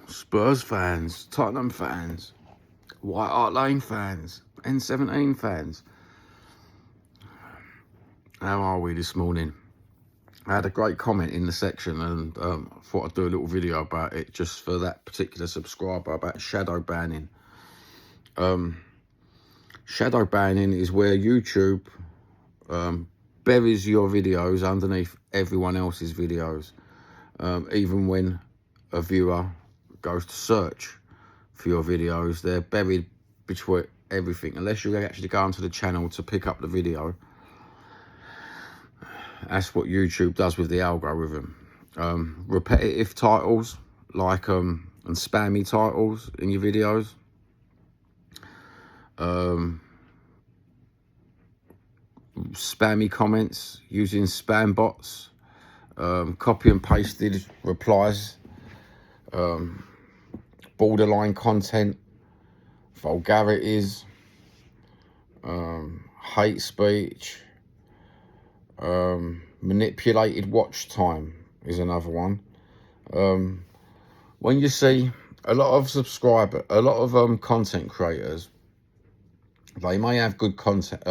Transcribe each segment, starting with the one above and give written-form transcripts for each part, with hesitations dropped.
Spurs fans, Tottenham fans, White Hart Lane fans, N17 fans. How are we this morning? I had a great comment in the section and thought I'd do a little video about it just for that particular subscriber about shadow banning. Shadow banning is where YouTube buries your videos underneath everyone else's videos, even when a viewer goes to search for your videos, they're buried between everything. Unless you actually go onto the channel to pick up the video, that's what YouTube does with the algorithm. Repetitive titles like and spammy titles in your videos, spammy comments using spam bots, copy and pasted replies, borderline content, vulgarities, hate speech, manipulated watch time is another one. When you see a lot of content creators, they may have good content,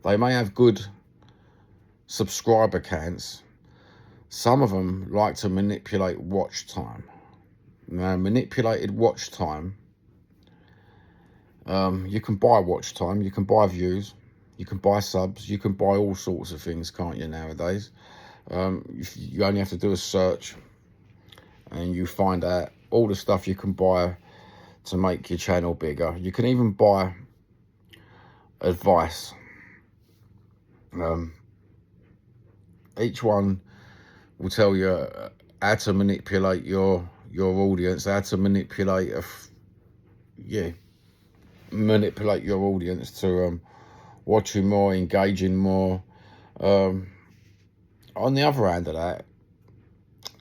they may have good subscriber counts. Some of them like to manipulate watch time. Now, manipulated watch time, you can buy watch time, you can buy views, you can buy subs, you can buy all sorts of things, can't you, nowadays? You only have to do a search and you find out all the stuff you can buy to make your channel bigger. You can even buy advice. Each one will tell you how to manipulate your audience, how to manipulate manipulate your audience to watching more, engaging more. On the other hand of that,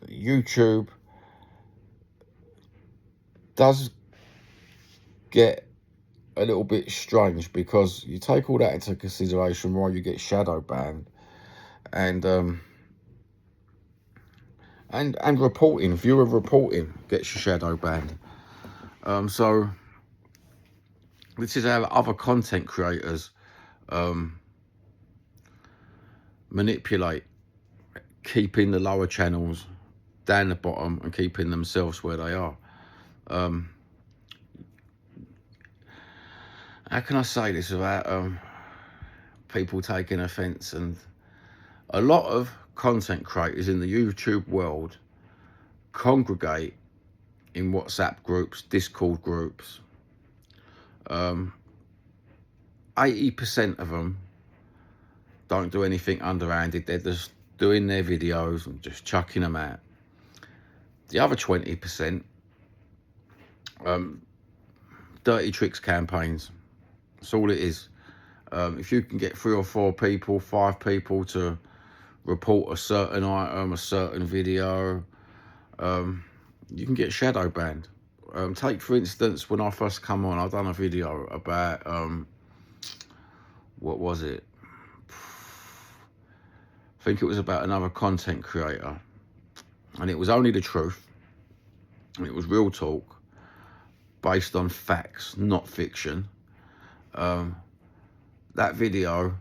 YouTube does get a little bit strange, because you take all that into consideration while you get shadow banned, and reporting, viewer reporting gets you shadow banned. So this is how other content creators manipulate, keeping the lower channels down the bottom and keeping themselves where they are. How can I say this without people taking offense? And a lot of content creators in the YouTube world congregate in WhatsApp groups, Discord groups. 80% of them don't do anything underhanded. They're just doing their videos and just chucking them out. The other 20%, dirty tricks campaigns. That's all it is. If you can get 3 or 4 people, 5 people to report a certain item, a certain video, you can get shadow banned. Take, for instance, when I first come on, I've done a video about, what was it? I think it was about another content creator, and it was only the truth, and it was real talk, based on facts, not fiction. That video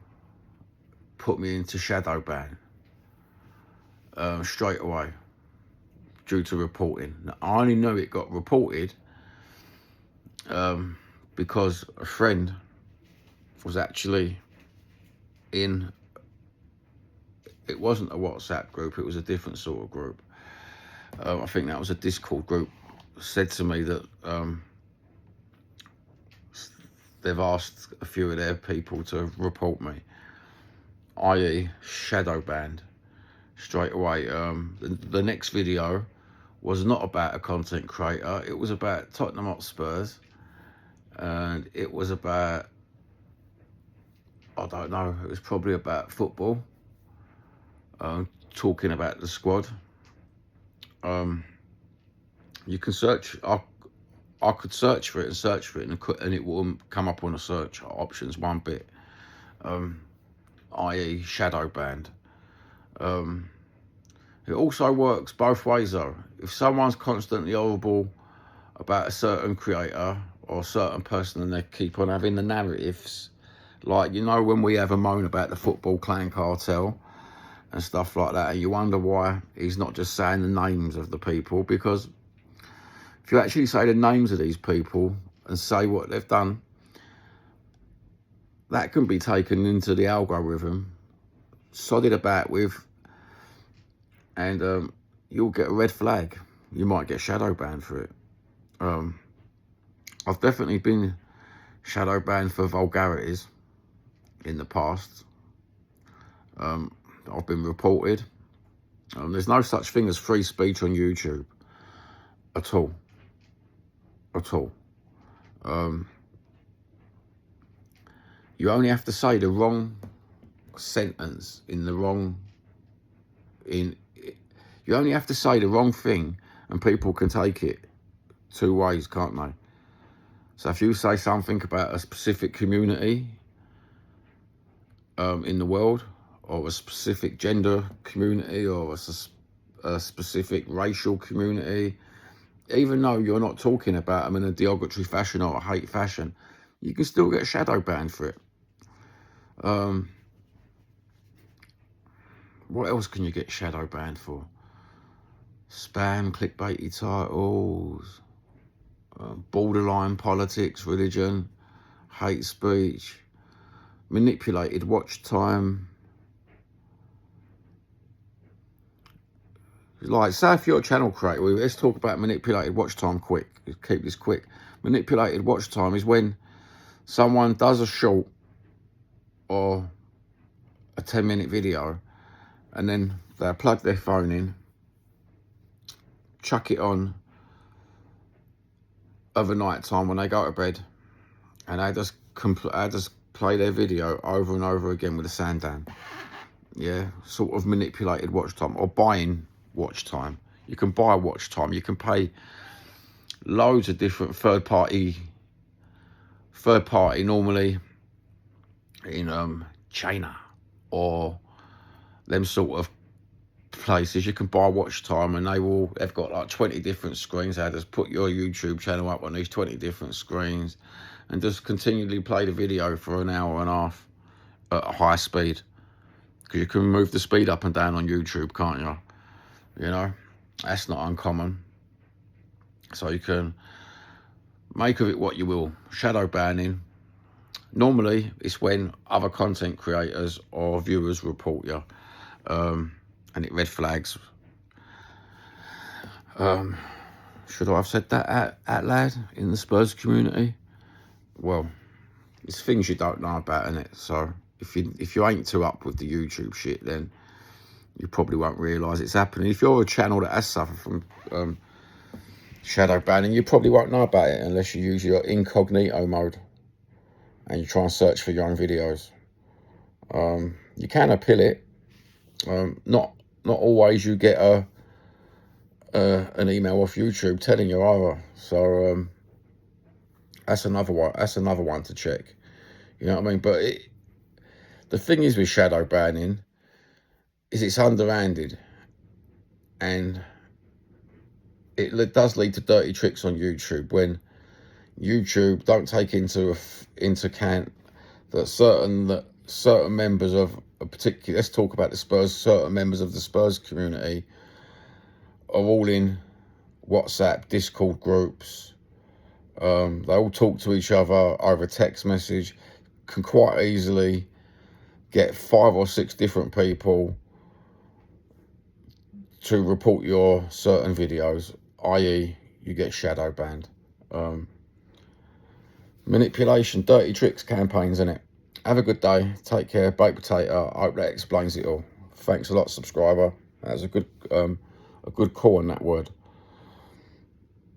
put me into shadow ban straight away due to reporting. Now, I only know it got reported because a friend was actually in, it wasn't a WhatsApp group, it was a different sort of group. I think that was a Discord group. Said to me that they've asked a few of their people to report me, i.e. shadow banned straight away. The next video was not about a content creator, it was about Tottenham Hotspurs, and it was about, I don't know, it was probably about football, talking about the squad. You can search, I could search for it and it wouldn't come up on the search options one bit, i.e. shadow banned. It also works both ways though. If someone's constantly horrible about a certain creator or a certain person and they keep on having the narratives, like, you know, when we have a moan about the football clan cartel and stuff like that, and you wonder why he's not just saying the names of the people, because if you actually say the names of these people and say what they've done, that can be taken into the algorithm, sodded about with, and you'll get a red flag. You might get shadow banned for it. I've definitely been shadow banned for vulgarities in the past. I've been reported. There's no such thing as free speech on YouTube at all. At all. You only have to say the wrong sentence in the wrong... You only have to say the wrong thing and people can take it two ways, can't they? So if you say something about a specific community in the world, or a specific gender community, or a specific racial community, even though you're not talking about them in a derogatory fashion or a hate fashion, you can still get shadow banned for it. What else can you get shadow banned for? Spam, clickbaity titles, borderline politics, religion, hate speech, manipulated watch time. Like, say if you're a channel creator, let's talk about manipulated watch time quick. Keep this quick. Manipulated watch time is when someone does a short or a 10-minute video and then they plug their phone in, chuck it on over night time when they go to bed, and they just play their video over and over again with the sound down. Yeah, sort of manipulated watch time, or buying watch time. You can buy watch time. You can pay loads of different third party normally in China or them sort of places. You can buy watch time, and they've got like 20 different screens. They just put your YouTube channel up on these 20 different screens and just continually play the video for an hour and a half at a high speed, because you can move the speed up and down on YouTube, can't you? You know, that's not uncommon. So you can make of it what you will. Shadow banning, normally it's when other content creators or viewers report you, and it red flags. Should I have said that out loud in the Spurs community? Well, it's things you don't know about, innit? So if you ain't too up with the YouTube shit, then you probably won't realise it's happening. If you're a channel that has suffered from shadow banning, you probably won't know about it unless you use your incognito mode and you try and search for your own videos. You can appeal it. Not always you get an email off YouTube telling you either. So that's another one. That's another one to check. You know what I mean? But the thing is with shadow banning is it's underhanded, and it does lead to dirty tricks on YouTube when YouTube don't take into account that certain members of a particular, let's talk about the Spurs, certain members of the Spurs community are all in WhatsApp, Discord groups. They all talk to each other over text message, can quite easily get 5 or 6 different people to report your certain videos, i.e. you get shadow banned. Manipulation, dirty tricks campaigns, innit? Have a good day. Take care. Baked potato. I hope that explains it all. Thanks a lot, subscriber. That was a good call on that word.